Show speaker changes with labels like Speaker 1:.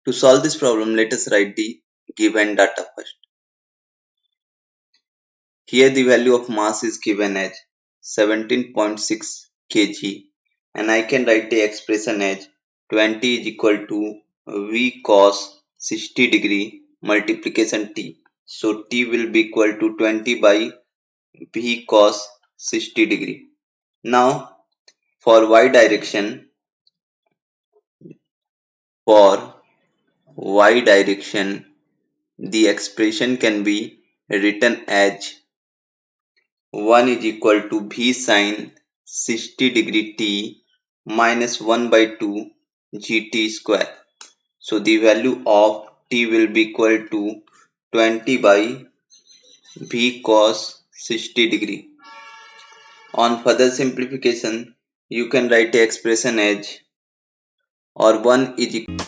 Speaker 1: To solve this problem, let us write the given data first. Here the value of mass is given as 17.6 kg, and I can write the expression as 20 is equal to V cos 60 degree multiplication T. So T will be equal to 20 by V cos 60 degree. Now for y direction, for y direction, the expression can be written as 1 is equal to V sin 60 degree t minus 1 by 2 gt square. So the value of t will be equal to 20 by V cos 60 degree. On further simplification, you can write the expression as or 1 is equal